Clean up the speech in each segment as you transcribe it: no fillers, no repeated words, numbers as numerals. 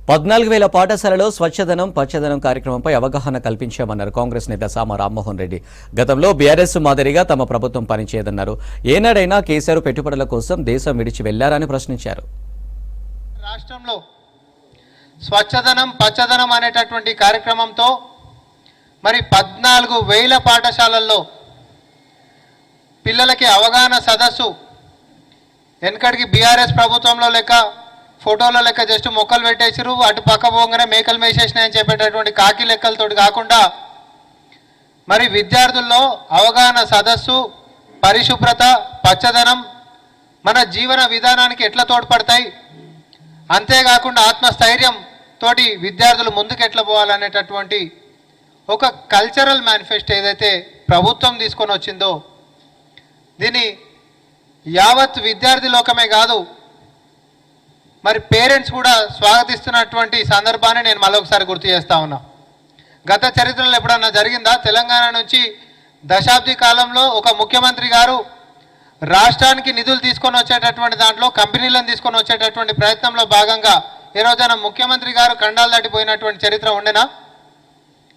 14,000 పాఠశాలలో స్వచ్ఛదనం పచ్చదనం కార్యక్రమంపై అవగాహన కల్పించామన్నారు కాంగ్రెస్ నేత సామ రామ్మోహన్ రెడ్డి. గతంలో బీఆర్ఎస్ మాదిరిగా తమ ప్రభుత్వం పనిచేయదన్నారు. ఏనాడైనా కేసీఆర్ పెట్టుబడుల కోసం దేశం విడిచి వెళ్లారని ప్రశ్నించారు. రాష్ట్రంలో స్వచ్ఛదనం పచ్చదనం అనేటటువంటి కార్యక్రమంతో మరి 14,000 పాఠశాలల్లో పిల్లలకి అవగాహన సదస్సు వెనకడికి బీఆర్ఎస్ ప్రభుత్వంలో లెక్క ఫోటోల లెక్క జస్ట్ మొక్కలు పెట్టేసారు, అటు పక్క పోగానే మేకలు మేసేసినాయని చెప్పేటటువంటి కాకి లెక్కలతో కాకుండా మరి విద్యార్థుల్లో అవగాహన సదస్సు, పరిశుభ్రత, పచ్చదనం మన జీవన విధానానికి ఎట్లా తోడ్పడతాయి, అంతేకాకుండా ఆత్మస్థైర్యం తోటి విద్యార్థులు ముందుకు ఎట్లా పోవాలనేటటువంటి ఒక కల్చరల్ మేనిఫెస్టో ఏదైతే ప్రభుత్వం తీసుకొని వచ్చిందో దీన్ని యావత్ విద్యార్థి లోకమే కాదు మరి పేరెంట్స్ కూడా స్వాగతిస్తున్నటువంటి సందర్భాన్ని నేను మళ్ళొకసారి గుర్తు చేస్తా ఉన్నా. గత చరిత్రలో ఎప్పుడన్నా జరిగిందా? తెలంగాణ నుంచి దశాబ్ది కాలంలో ఒక ముఖ్యమంత్రి గారు రాష్ట్రానికి నిధులు తీసుకొని వచ్చేటటువంటి దాంట్లో కంపెనీలను తీసుకొని వచ్చేటటువంటి ప్రయత్నంలో భాగంగా ఈ రోజున ముఖ్యమంత్రి గారు కండాలు దాటిపోయినటువంటి చరిత్ర ఉండేనా?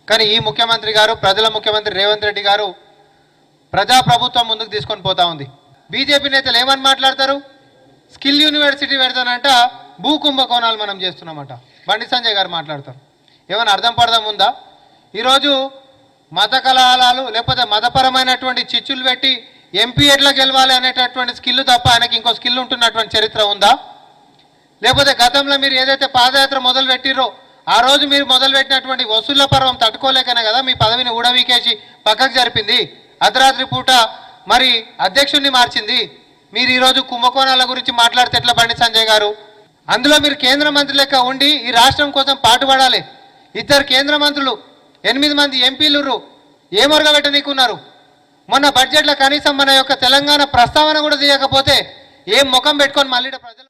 కానీ ఈ ముఖ్యమంత్రి గారు, ప్రజల ముఖ్యమంత్రి రేవంత్ రెడ్డి గారు ప్రజాప్రభుత్వం ముందుకు తీసుకొని పోతా ఉంది. బీజేపీ నేతలు ఏమని మాట్లాడతారు? స్కిల్ యూనివర్సిటీ పెడతానంట, భూ కుంభకోణాలు మనం చేస్తున్నామట. బండి సంజయ్ గారు మాట్లాడతారు. ఏమైనా అర్థం పడదాం ఉందా? ఈరోజు మత కలహాలు లేకపోతే మతపరమైనటువంటి చిచ్చులు పెట్టి ఎంపీ ఎట్లా గెలవాలి అనేటటువంటి స్కిల్ తప్ప ఆయనకి ఇంకో స్కిల్ ఉంటున్నటువంటి చరిత్ర ఉందా? లేకపోతే గతంలో మీరు ఏదైతే పాదయాత్ర మొదలు పెట్టిరో ఆ రోజు మీరు మొదలుపెట్టినటువంటి వసూళ్ల పర్వం తట్టుకోలేకనే కదా మీ పదవిని ఊడవీకేసి పక్కకు జరిపింది. అర్ధరాత్రి పూట మరి అధ్యక్షుడిని మార్చింది. మీరు ఈరోజు కుంభకోణాల గురించి మాట్లాడితే ఎట్లా బండి సంజయ్ గారు? అందులో మీరు కేంద్ర మంత్రి లెక్క ఉండి ఈ రాష్ట్రం కోసం పాటుపడాలి. 2 కేంద్ర మంత్రులు, 8 మంది ఎంపీలు ఏమొరగబెట్టనీకున్నారు. మొన్న బడ్జెట్లో కనీసం మన యొక్క తెలంగాణ ప్రస్తావన కూడా చేయకపోతే ఏం ముఖం పెట్టుకొని మళ్ళీ ప్రజలు